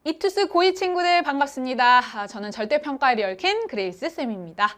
이투스 고2 친구들 반갑습니다. 저는 절대평가에 얽힌 그레이스 쌤입니다.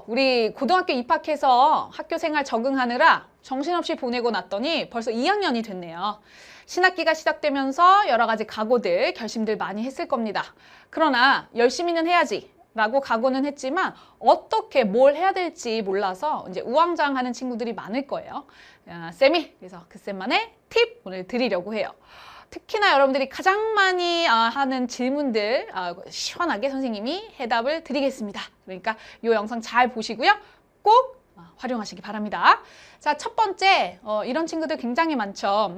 우리 고등학교 입학해서 학교 생활 적응하느라 정신없이 보내고 났더니 벌써 2학년이 됐네요. 신학기가 시작되면서 여러 가지 각오들, 결심들 많이 했을 겁니다. 그러나 열심히는 해야지 라고 각오는 했지만 어떻게 뭘 해야 될지 몰라서 이제 우왕좌왕하는 친구들이 많을 거예요. 쌤이 그래서 그 쌤만의 팁 오늘 드리려고 해요. 특히나 여러분들이 가장 많이 하는 질문들 시원하게 선생님이 해답을 드리겠습니다. 그러니까 이 영상 잘 보시고요. 꼭 활용하시기 바랍니다. 자, 첫 번째 이런 친구들 굉장히 많죠.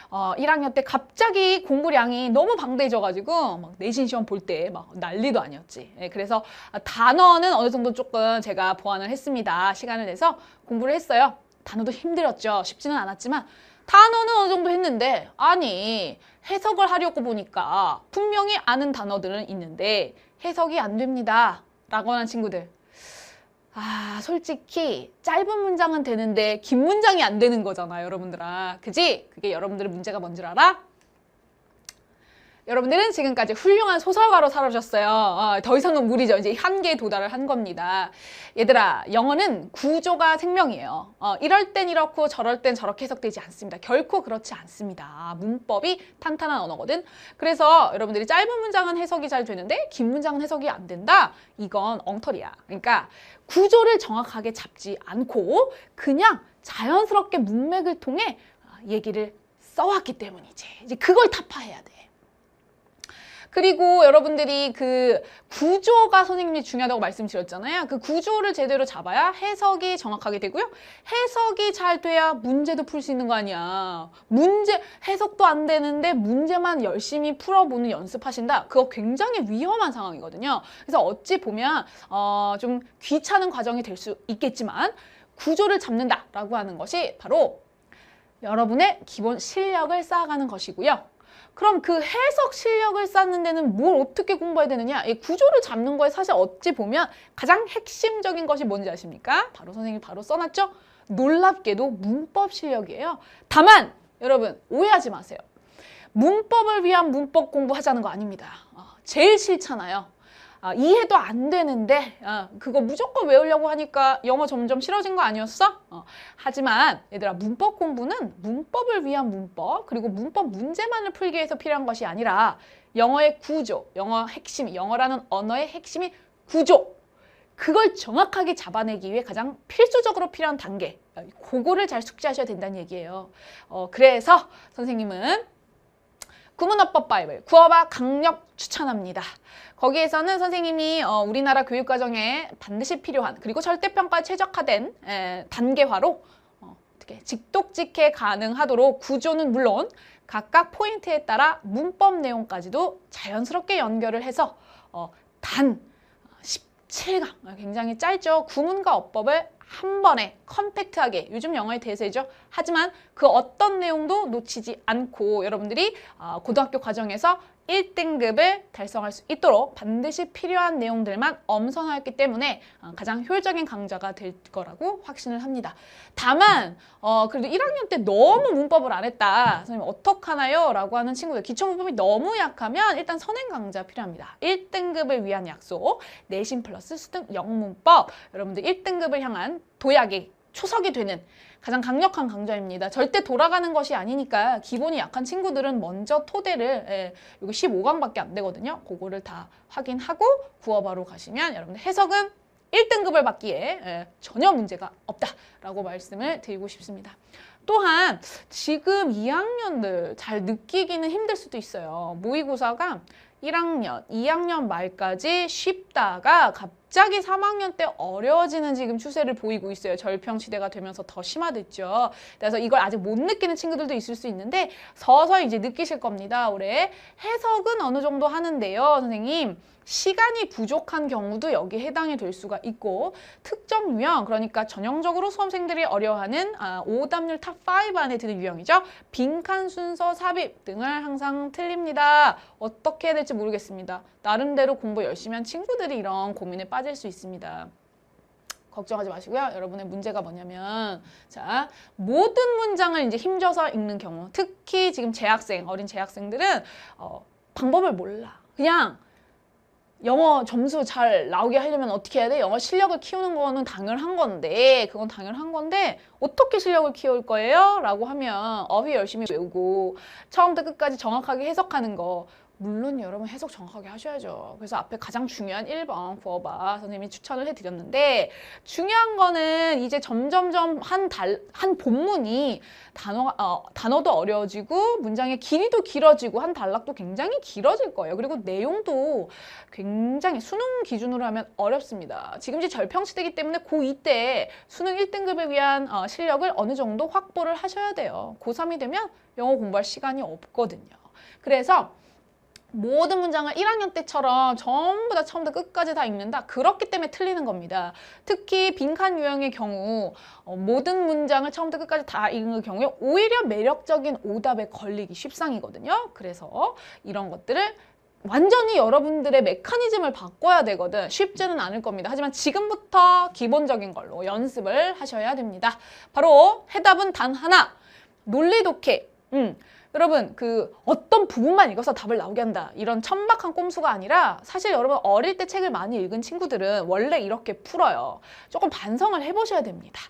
1학년 때 갑자기 공부량이 너무 방대해져가지고 막 내신 시험 볼 때 막 난리도 아니었지. 그래서 단어는 어느 정도 조금 제가 보완을 했습니다. 시간을 내서 공부를 했어요. 단어도 힘들었죠. 쉽지는 않았지만 단어는 어느 정도 했는데 아니 해석을 하려고 보니까 분명히 아는 단어들은 있는데 해석이 안 됩니다 라고 하는 친구들, 솔직히 짧은 문장은 되는데 긴 문장이 안 되는 거잖아 여러분들아. 그지? 그게 여러분들의 문제가 뭔 줄 알아? 여러분들은 지금까지 훌륭한 소설가로 살아오셨어요. 더 이상은 무리죠. 이제 한계에 도달을 한 겁니다. 얘들아, 영어는 구조가 생명이에요. 이럴 땐 이렇고 저럴 땐 저렇게 해석되지 않습니다. 결코 그렇지 않습니다. 문법이 탄탄한 언어거든. 그래서 여러분들이 짧은 문장은 해석이 잘 되는데 긴 문장은 해석이 안 된다? 이건 엉터리야. 그러니까 구조를 정확하게 잡지 않고 그냥 자연스럽게 문맥을 통해 얘기를 써왔기 때문이지. 이제 그걸 타파해야 돼. 그리고 여러분들이 그 구조가 선생님이 중요하다고 말씀드렸잖아요. 그 구조를 제대로 잡아야 해석이 정확하게 되고요. 해석이 잘 돼야 문제도 풀 수 있는 거 아니야. 해석도 안 되는데 문제만 열심히 풀어보는 연습하신다. 그거 굉장히 위험한 상황이거든요. 그래서 어찌 보면 좀 귀찮은 과정이 될 수 있겠지만 구조를 잡는다라고 하는 것이 바로 여러분의 기본 실력을 쌓아가는 것이고요. 그럼 그 해석 실력을 쌓는 데는 뭘 어떻게 공부해야 되느냐? 이 구조를 잡는 거에 사실 어찌 보면 가장 핵심적인 것이 뭔지 아십니까? 바로 선생님이 바로 써놨죠? 놀랍게도 문법 실력이에요. 다만 여러분 오해하지 마세요. 문법을 위한 문법 공부하자는 거 아닙니다. 제일 싫잖아요. 이해도 안 되는데 그거 무조건 외우려고 하니까 영어 점점 싫어진 거 아니었어? 하지만 얘들아, 문법 공부는 문법을 위한 문법, 그리고 문법 문제만을 풀기 위해서 필요한 것이 아니라 영어의 구조, 영어라는 언어의 핵심이 구조, 그걸 정확하게 잡아내기 위해 가장 필수적으로 필요한 단계, 그거를 잘 숙지하셔야 된다는 얘기예요. 그래서 선생님은 구문어법 바이블, 구어바 강력 추천합니다. 거기에서는 선생님이 우리나라 교육과정에 반드시 필요한, 그리고 절대평가에 최적화된 단계화로 어떻게 직독직해 가능하도록 구조는 물론 각각 포인트에 따라 문법 내용까지도 자연스럽게 연결을 해서 단 17강, 굉장히 짧죠. 구문과 어법을 한 번에 컴팩트하게, 요즘 영어의 대세죠. 하지만 그 어떤 내용도 놓치지 않고 여러분들이 고등학교 과정에서 1등급을 달성할 수 있도록 반드시 필요한 내용들만 엄선하였기 때문에 가장 효율적인 강좌가 될 거라고 확신을 합니다. 다만 그래도 1학년 때 너무 문법을 안 했다, 선생님 어떡하나요? 라고 하는 친구들, 기초문법이 너무 약하면 일단 선행 강좌 필요합니다. 1등급을 위한 약속, 내신 플러스 수능 영문법, 여러분들 1등급을 향한 도약의 초석이 되는 가장 강력한 강좌입니다. 절대 돌아가는 것이 아니니까 기본이 약한 친구들은 먼저 토대를, 이거 15강밖에 안 되거든요. 그거를 다 확인하고 구어바로 가시면 여러분들 해석은 1등급을 받기에 전혀 문제가 없다라고 말씀을 드리고 싶습니다. 또한 지금 2학년들 잘 느끼기는 힘들 수도 있어요. 모의고사가 1학년, 2학년 말까지 쉽다가 갑자기 3학년 때 어려워지는 지금 추세를 보이고 있어요. 절평시대가 되면서 더 심화됐죠. 그래서 이걸 아직 못 느끼는 친구들도 있을 수 있는데 서서히 이제 느끼실 겁니다. 올해 해석은 어느 정도 하는데요, 선생님. 시간이 부족한 경우도 여기에 해당이 될 수가 있고, 특정 유형, 그러니까 전형적으로 수험생들이 어려워하는 오답률 탑5 안에 드는 유형이죠. 빈칸 순서 삽입 등을 항상 틀립니다. 어떻게 해야 될지 모르겠습니다. 나름대로 공부 열심히 한 친구들이 이런 고민에 빠질 수 있습니다. 걱정하지 마시고요. 여러분의 문제가 뭐냐면, 자, 모든 문장을 이제 힘줘서 읽는 경우, 특히 지금 어린 재학생들은 방법을 몰라. 그냥 영어 점수 잘 나오게 하려면 어떻게 해야 돼? 영어 실력을 키우는 거는 당연한 건데, 그건 당연한 건데, 어떻게 실력을 키울 거예요? 라고 하면 어휘 열심히 외우고 처음부터 끝까지 정확하게 해석하는 거. 물론 여러분 해석 정확하게 하셔야죠. 그래서 앞에 가장 중요한 1번 구어봐 선생님이 추천을 해드렸는데, 중요한 거는 이제 점점점 한 본문이 단어도 어려워지고 문장의 길이도 길어지고 한 단락도 굉장히 길어질 거예요. 그리고 내용도 굉장히 수능 기준으로 하면 어렵습니다. 지금 이제 절평시대이기 때문에 고2 때 수능 1등급을 위한 실력을 어느 정도 확보를 하셔야 돼요. 고3이 되면 영어 공부할 시간이 없거든요. 그래서 모든 문장을 1학년 때처럼 전부 다 처음부터 끝까지 다 읽는다? 그렇기 때문에 틀리는 겁니다. 특히 빈칸 유형의 경우 모든 문장을 처음부터 끝까지 다 읽는 경우에 오히려 매력적인 오답에 걸리기 쉽상이거든요. 그래서 이런 것들을 완전히 여러분들의 메커니즘을 바꿔야 되거든. 쉽지는 않을 겁니다. 하지만 지금부터 기본적인 걸로 연습을 하셔야 됩니다. 바로 해답은 단 하나. 논리 독해. 여러분 어떤 부분만 읽어서 답을 나오게 한다. 이런 천박한 꼼수가 아니라 사실 여러분 어릴 때 책을 많이 읽은 친구들은 원래 이렇게 풀어요. 조금 반성을 해보셔야 됩니다.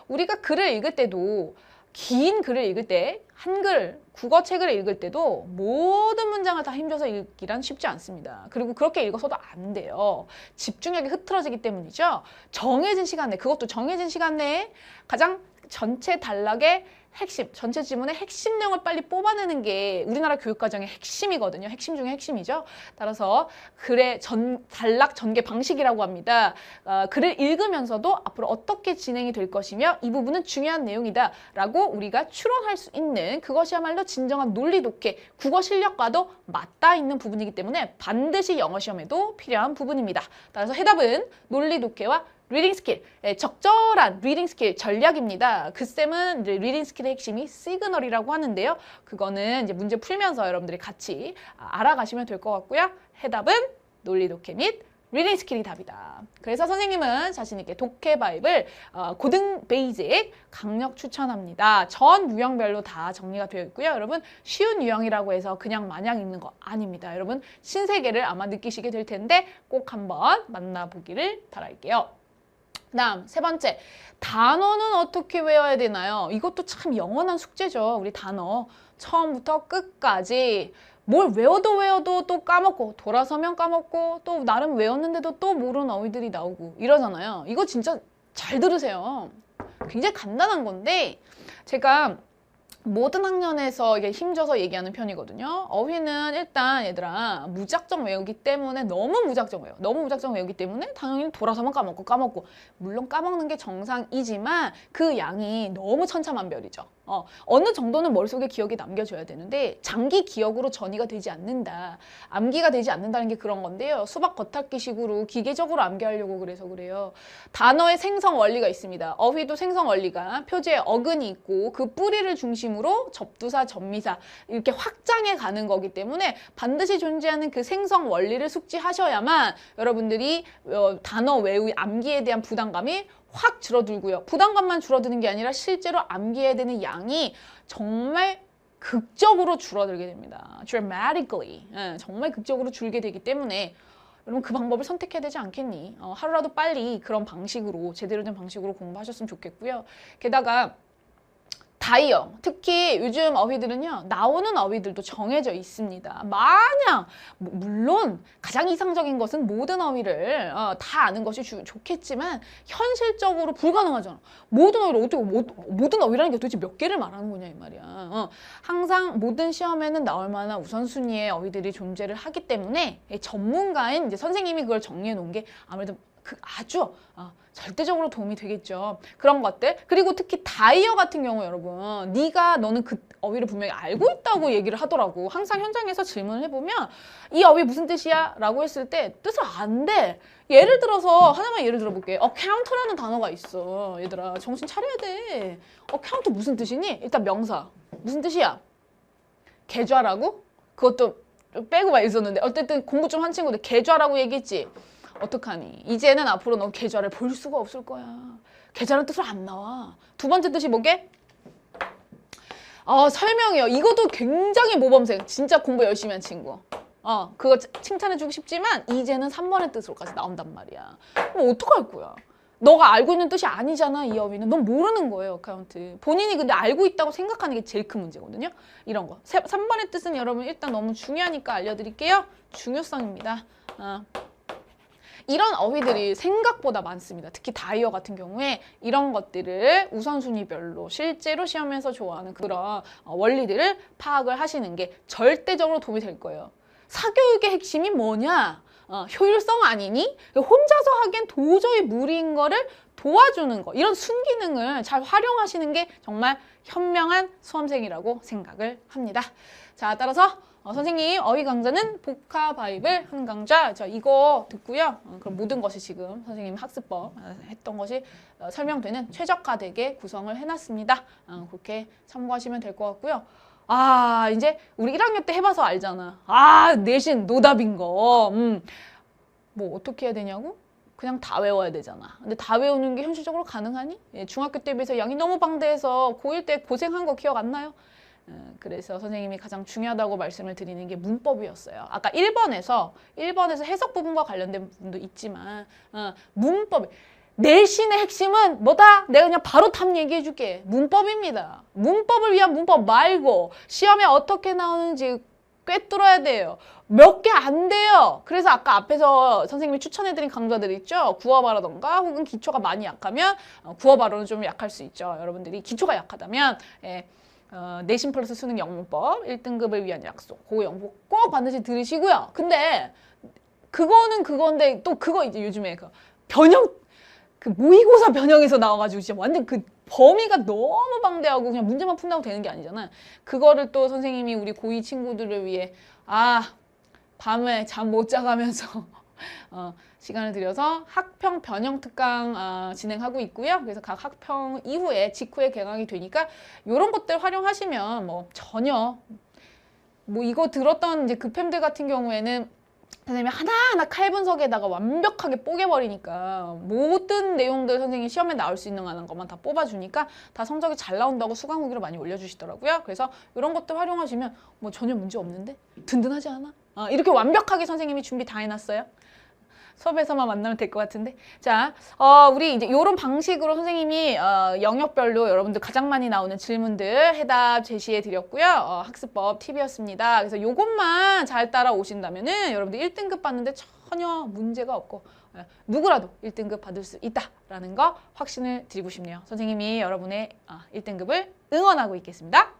우리가 글을 읽을 때도 긴 글을 읽을 때 한글, 국어책을 읽을 때도 모든 문장을 다 힘줘서 읽기란 쉽지 않습니다. 그리고 그렇게 읽어서도 안 돼요. 집중력이 흐트러지기 때문이죠. 정해진 시간 내, 그것도 정해진 시간 내에 가장 전체 단락의 핵심, 전체 지문의 핵심 내용을 빨리 뽑아내는 게 우리나라 교육과정의 핵심이거든요. 핵심 중에 핵심이죠. 따라서 글의 단락 전개 방식이라고 합니다. 글을 읽으면서도 앞으로 어떻게 진행이 될 것이며 이 부분은 중요한 내용이다 라고 우리가 추론할 수 있는 그것이야말로 진정한 논리 독해, 국어 실력과도 맞닿아 있는 부분이기 때문에 반드시 영어 시험에도 필요한 부분입니다. 따라서 해답은 논리 독해와 리딩 스킬, 적절한 리딩 스킬 전략입니다. 그 쌤은 이제 리딩 스킬의 핵심이 시그널이라고 하는데요. 그거는 이제 문제 풀면서 여러분들이 같이 알아가시면 될 것 같고요. 해답은 논리 독해 및 리딩 스킬이 답이다. 그래서 선생님은 자신 있게 독해 바이블 고등 베이직 강력 추천합니다. 전 유형별로 다 정리가 되어 있고요. 여러분 쉬운 유형이라고 해서 그냥 마냥 읽는 거 아닙니다. 여러분 신세계를 아마 느끼시게 될 텐데 꼭 한번 만나보기를 바랄게요. 그다음 세 번째, 단어는 어떻게 외워야 되나요? 이것도 참 영원한 숙제죠. 우리 단어 처음부터 끝까지 뭘 외워도 또 까먹고 돌아서면 까먹고 또 나름 외웠는데도 또 모르는 어휘들이 나오고 이러잖아요. 이거 진짜 잘 들으세요. 굉장히 간단한 건데 제가 모든 학년에서 이게 힘줘서 얘기하는 편이거든요. 어휘는 일단 얘들아 무작정 외우기 때문에 너무 무작정 외우기 때문에 당연히 돌아서만 까먹고 물론 까먹는 게 정상이지만 그 양이 너무 천차만별이죠. 어느 정도는 머릿속에 기억이 남겨져야 되는데 장기 기억으로 전이가 되지 않는다. 암기가 되지 않는다는 게 그런 건데요. 수박 겉핥기식으로 기계적으로 암기하려고 그래서 그래요. 단어의 생성 원리가 있습니다. 어휘도 생성 원리가 표제에 어근이 있고 그 뿌리를 중심으로 접두사, 접미사 이렇게 확장해 가는 거기 때문에 반드시 존재하는 그 생성 원리를 숙지하셔야만 여러분들이 단어 외우 암기에 대한 부담감이 확 줄어들고요. 부담감만 줄어드는 게 아니라 실제로 암기해야 되는 양이 정말 극적으로 줄어들게 됩니다. dramatically. 정말 극적으로 줄게 되기 때문에 여러분 그 방법을 선택해야 되지 않겠니? 하루라도 빨리 그런 방식으로 제대로 된 방식으로 공부하셨으면 좋겠고요. 게다가 다이어, 특히 요즘 어휘들은요 나오는 어휘들도 정해져 있습니다. 마냥 물론 가장 이상적인 것은 모든 어휘를 다 아는 것이 좋겠지만 현실적으로 불가능하잖아. 모든 어휘를 어떻게 모든 어휘라는 게 도대체 몇 개를 말하는 거냐 이 말이야. 항상 모든 시험에는 나올 만한 우선순위의 어휘들이 존재를 하기 때문에 전문가인 이제 선생님이 그걸 정리해 놓은 게 아무래도 아주 절대적으로 도움이 되겠죠. 그런 것들. 그리고 특히 다이어 같은 경우 여러분 너는 그 어휘를 분명히 알고 있다고 얘기를 하더라고. 항상 현장에서 질문을 해보면 이 어휘 무슨 뜻이야? 라고 했을 때 뜻을 안 돼. 예를 들어서 하나만 예를 들어볼게. 카운터라는 단어가 있어. 얘들아 정신 차려야 돼. 카운터 무슨 뜻이니? 일단 명사. 무슨 뜻이야? 계좌라고? 그것도 빼고 막 있었는데 어쨌든 공부 좀 한 친구들 계좌라고 얘기했지. 어떡하니? 이제는 앞으로 너 계좌를 볼 수가 없을 거야. 계좌는 뜻으로 안 나와. 두 번째 뜻이 뭐게? 설명이요. 이것도 굉장히 모범생. 진짜 공부 열심히 한 친구. 그거 칭찬해주고 싶지만 이제는 3번의 뜻으로까지 나온단 말이야. 그럼 어떡할 거야? 너가 알고 있는 뜻이 아니잖아, 이 어휘는. 넌 모르는 거예요, 어카운트. 본인이 근데 알고 있다고 생각하는 게 제일 큰 문제거든요. 이런 거. 3번의 뜻은 여러분 일단 너무 중요하니까 알려드릴게요. 중요성입니다. 이런 어휘들이 생각보다 많습니다. 특히 다이어 같은 경우에 이런 것들을 우선순위별로 실제로 시험에서 좋아하는 그런 원리들을 파악을 하시는 게 절대적으로 도움이 될 거예요. 사교육의 핵심이 뭐냐? 효율성 아니니? 혼자서 하기엔 도저히 무리인 거를 도와주는 거. 이런 순기능을 잘 활용하시는 게 정말 현명한 수험생이라고 생각을 합니다. 자, 따라서 선생님 어휘 강좌는 보카바이블 한 강좌. 자, 이거 듣고요. 그럼 모든 것이 지금 선생님 학습법 했던 것이 설명되는 최적화되게 구성을 해놨습니다. 그렇게 참고하시면 될 것 같고요. 이제 우리 1학년 때 해봐서 알잖아. 내신 노답인 거. 뭐 어떻게 해야 되냐고? 그냥 다 외워야 되잖아. 근데 다 외우는 게 현실적으로 가능하니? 중학교 때 비해서 양이 너무 방대해서 고1 때 고생한 거 기억 안 나요? 그래서 선생님이 가장 중요하다고 말씀을 드리는 게 문법이었어요. 아까 1번에서 해석 부분과 관련된 부분도 있지만 문법. 내신의 핵심은 뭐다? 내가 그냥 바로 답 얘기해 줄게. 문법입니다. 문법을 위한 문법 말고 시험에 어떻게 나오는지 꿰뚫어야 돼요. 몇 개 안 돼요. 그래서 아까 앞에서 선생님이 추천해드린 강좌들 있죠? 구어바라던가 혹은 기초가 많이 약하면 구어바로는 좀 약할 수 있죠. 여러분들이 기초가 약하다면 내신 플러스 수능 영문법 1등급을 위한 약속 그 영국 꼭 반드시 들으시고요. 근데 그거는 그건데 또 그거 이제 요즘에 그 변형 그 모의고사 변형에서 나와가지고 진짜 완전 그 범위가 너무 방대하고 그냥 문제만 푼다고 되는 게 아니잖아. 그거를 또 선생님이 우리 고2 친구들을 위해 밤에 잠 못 자가면서 시간을 들여서 학평 변형 특강 진행하고 있고요. 그래서 각 학평 이후에 직후에 개강이 되니까 이런 것들 활용하시면 뭐 전혀 뭐 이거 들었던 이제 급햄들 같은 경우에는 선생님이 하나하나 칼 분석에다가 완벽하게 뽀개버리니까 모든 내용들 선생님이 시험에 나올 수 있는 것만 다 뽑아주니까 다 성적이 잘 나온다고 수강 후기로 많이 올려주시더라고요. 그래서 이런 것들 활용하시면 뭐 전혀 문제 없는데? 든든하지 않아? 이렇게 완벽하게 선생님이 준비 다 해놨어요. 수업에서만 만나면 될 것 같은데. 자, 우리 이제 이런 방식으로 선생님이 영역별로 여러분들 가장 많이 나오는 질문들 해답 제시해 드렸고요. 학습법 팁이었습니다. 그래서 요것만 잘 따라오신다면은 여러분들 1등급 받는데 전혀 문제가 없고 누구라도 1등급 받을 수 있다라는 거 확신을 드리고 싶네요. 선생님이 여러분의 1등급을 응원하고 있겠습니다.